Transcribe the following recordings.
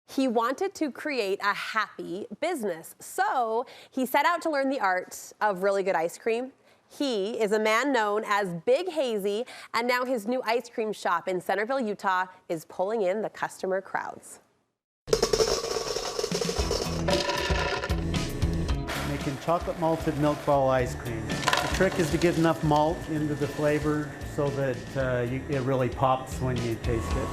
He wanted to create a happy business, so he set out to learn the art of really good ice cream. He is a man known as Big Hazy, and now his new ice cream shop in Centerville, Utah is pulling in the customer crowds. Making chocolate malted milk ball ice cream. The trick is to get enough malt into the flavor so that it really pops when you taste it.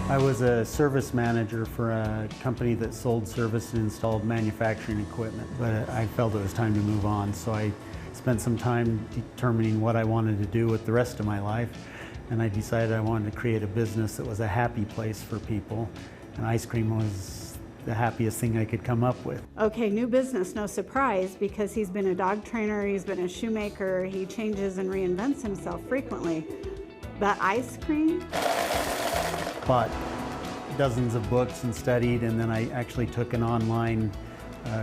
I was a service manager for a company that sold service and installed manufacturing equipment, but I felt it was time to move on, so I spent some time determining what I wanted to do with the rest of my life, and I decided I wanted to create a business that was a happy place for people, and ice cream was the happiest thing I could come up with. Okay, new business, no surprise, because he's been a dog trainer, he's been a shoemaker, he changes and reinvents himself frequently. But ice cream? Bought dozens of books and studied, and then I actually took an online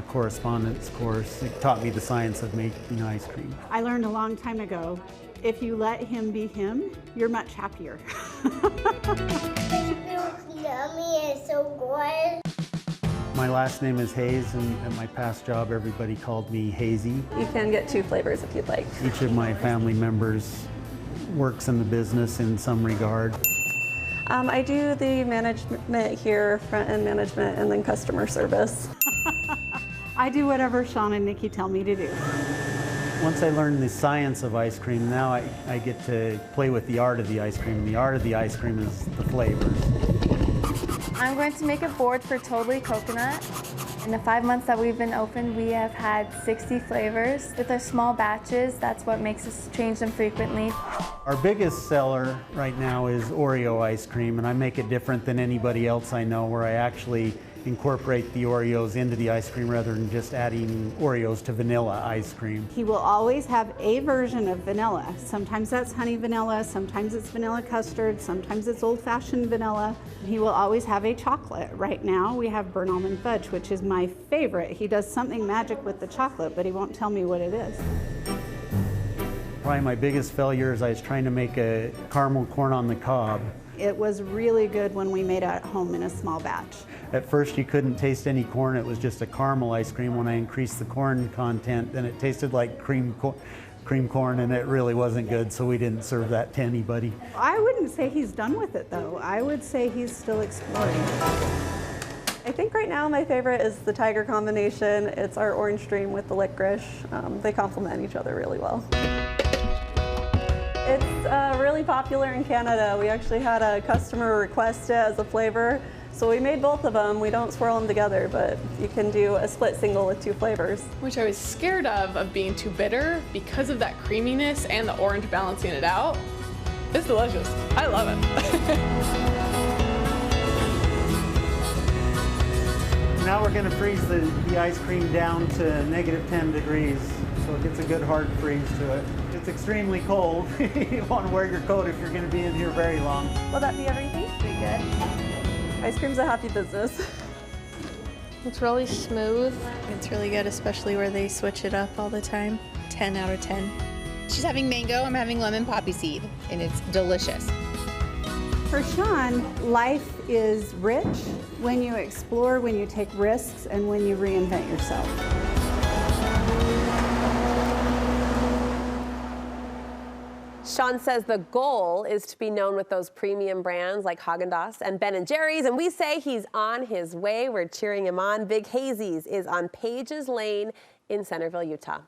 correspondence course. It taught me the science of making ice cream. I learned a long time ago, if you let him be him, you're much happier. Yummy, it's so good. My last name is Hayes, and at my past job everybody called me Hazy. You can get 2 flavors if you'd like. Each of my family members works in the business in some regard. I do the management here, front-end management, and then customer service. I do whatever Sean and Nikki tell me to do. Once I learned the science of ice cream, now I get to play with the art of the ice cream. The art of the ice cream is the flavors. I'm going to make a board for Totally Coconut. In the 5 months that we've been open, we have had 60 flavors. With our small batches, that's what makes us change them frequently. Our biggest seller right now is Oreo ice cream, and I make it different than anybody else I know, where I actually incorporate the Oreos into the ice cream rather than just adding Oreos to vanilla ice cream. He will always have a version of vanilla. Sometimes that's honey vanilla, sometimes it's vanilla custard, sometimes it's old-fashioned vanilla. He will always have a chocolate. Right now we have burnt almond fudge, which is my favorite. He does something magic with the chocolate, but he won't tell me what it is. Probably my biggest failure is I was trying to make a caramel corn on the cob. It was really good when we made it at home in a small batch. At first you couldn't taste any corn, it was just a caramel ice cream. When I increased the corn content, then it tasted like cream corn, and it really wasn't good, so we didn't serve that to anybody. I wouldn't say he's done with it though. I would say he's still exploring. I think right now my favorite is the tiger combination. It's our orange dream with the licorice. They complement each other really well. It's really popular in Canada. We actually had a customer request it as a flavor, so we made both of them. We don't swirl them together, but you can do a split single with 2 flavors. Which I was scared of being too bitter because of that creaminess and the orange balancing it out. It's delicious. I love it. Now we're going to freeze the ice cream down to -10 degrees, so it gets a good hard freeze to it. It's extremely cold. You want to wear your coat if you're going to be in here very long. Will that be everything? Pretty good. Ice cream's a happy business. It's really smooth. It's really good, especially where they switch it up all the time. 10 out of 10. She's having mango, I'm having lemon poppy seed, and it's delicious. For Sean, life is rich when you explore, when you take risks, and when you reinvent yourself. Sean says the goal is to be known with those premium brands like Haagen-Dazs and Ben & Jerry's, and we say he's on his way. We're cheering him on. Big Hazy's is on Pages Lane in Centerville, Utah.